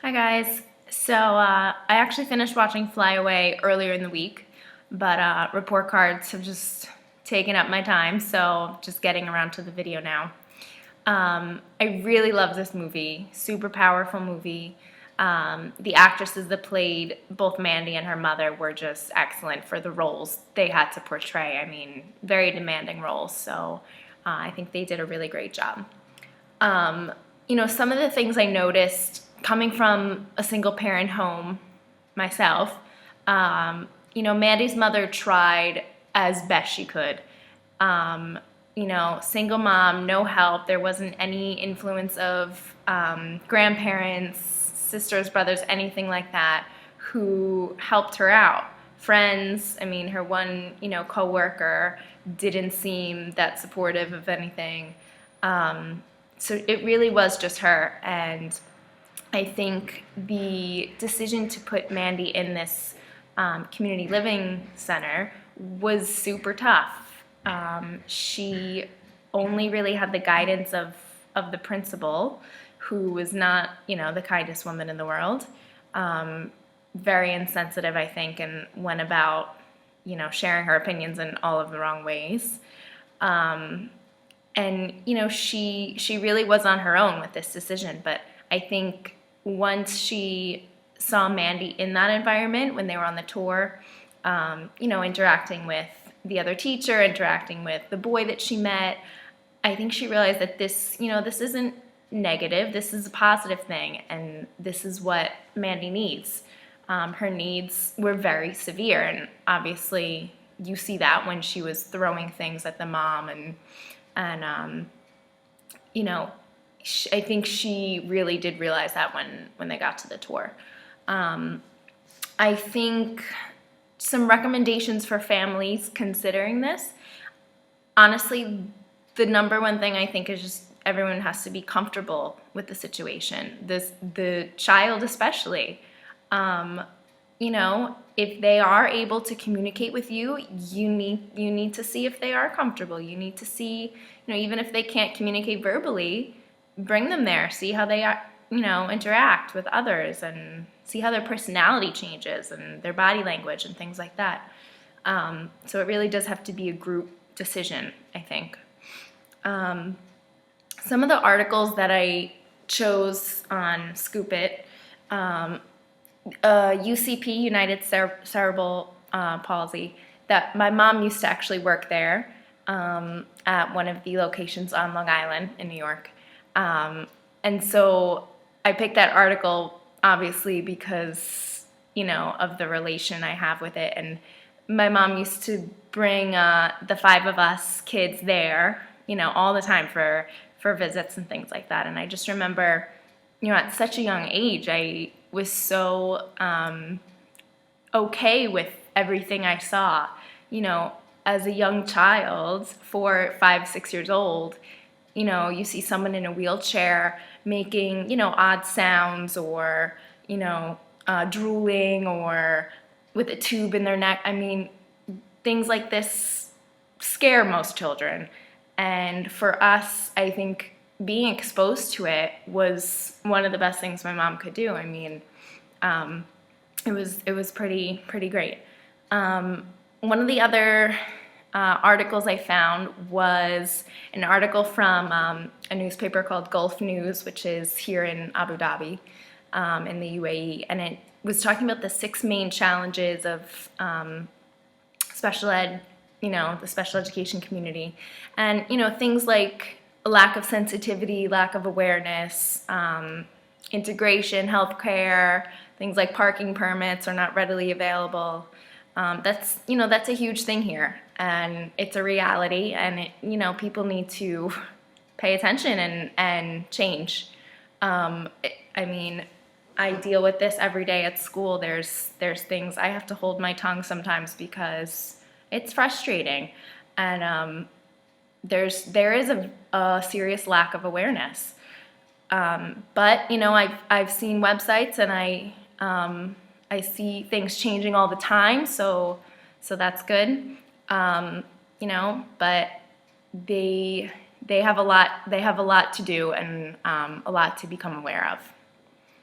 Hi guys. I actually finished watching Fly Away earlier in the week, but report cards have just taken up my time, so just getting around to the video now. I really love this movie, super powerful movie. The actresses that played both Mandy and her mother were just excellent for the roles they had to portray. I mean, very demanding roles, so I think they did a really great job. Some of the things I noticed coming from a single parent home myself, Mandy's mother tried as best she could. Single mom, no help. There wasn't any influence of grandparents, sisters, brothers, anything like that who helped her out. Friends, her one, coworker didn't seem that supportive of anything. So it really was just her, and I think the decision to put Mandy in this community living center was super tough. She only really had the guidance of the principal, who was not, the kindest woman in the world. Very insensitive, I think, and went about, sharing her opinions in all of the wrong ways. She really was on her own with this decision, but I think once she saw Mandy in that environment when they were on the tour, interacting with the other teacher, interacting with the boy that she met, I think she realized that this isn't negative, this is a positive thing, and this is what Mandy needs. Her needs were very severe, and obviously you see that when she was throwing things at the mom, and I think she really did realize that when they got to the tour. I think some recommendations for families considering this, honestly, the number one thing I think is just everyone has to be comfortable with the situation. The child especially. If they are able to communicate with you, you need to see if they are comfortable. You need to see, even if they can't communicate verbally, bring them there, see how they interact with others, and see how their personality changes and their body language and things like that. So it really does have to be a group decision, I think. Some of the articles that I chose on Scoop It, UCP, United Cerebral Palsy, that my mom used to actually work there at one of the locations on Long Island in New York. And so I picked that article obviously because, of the relation I have with it. And my mom used to bring the 5 of us kids there, all the time for visits and things like that. And I just remember, at such a young age, I was so okay with everything I saw. As a young child, 4, 5, 6 years old, you see someone in a wheelchair making, odd sounds, or, drooling, or with a tube in their neck. Things like this scare most children. And for us, I think being exposed to it was one of the best things my mom could do. It was pretty great. One of the other articles I found was an article from a newspaper called Gulf News, which is here in Abu Dhabi, in the UAE, and it was talking about the 6 main challenges of special ed, the special education community, and things like lack of sensitivity, lack of awareness, integration, healthcare, things like parking permits are not readily available. That's a huge thing here, and it's a reality, and people need to pay attention and change. I deal with this every day at school. There's things I have to hold my tongue sometimes because it's frustrating, and there is a serious lack of awareness. But I've seen websites, and I see things changing all the time, so that's good. But they have a lot to do, and a lot to become aware of.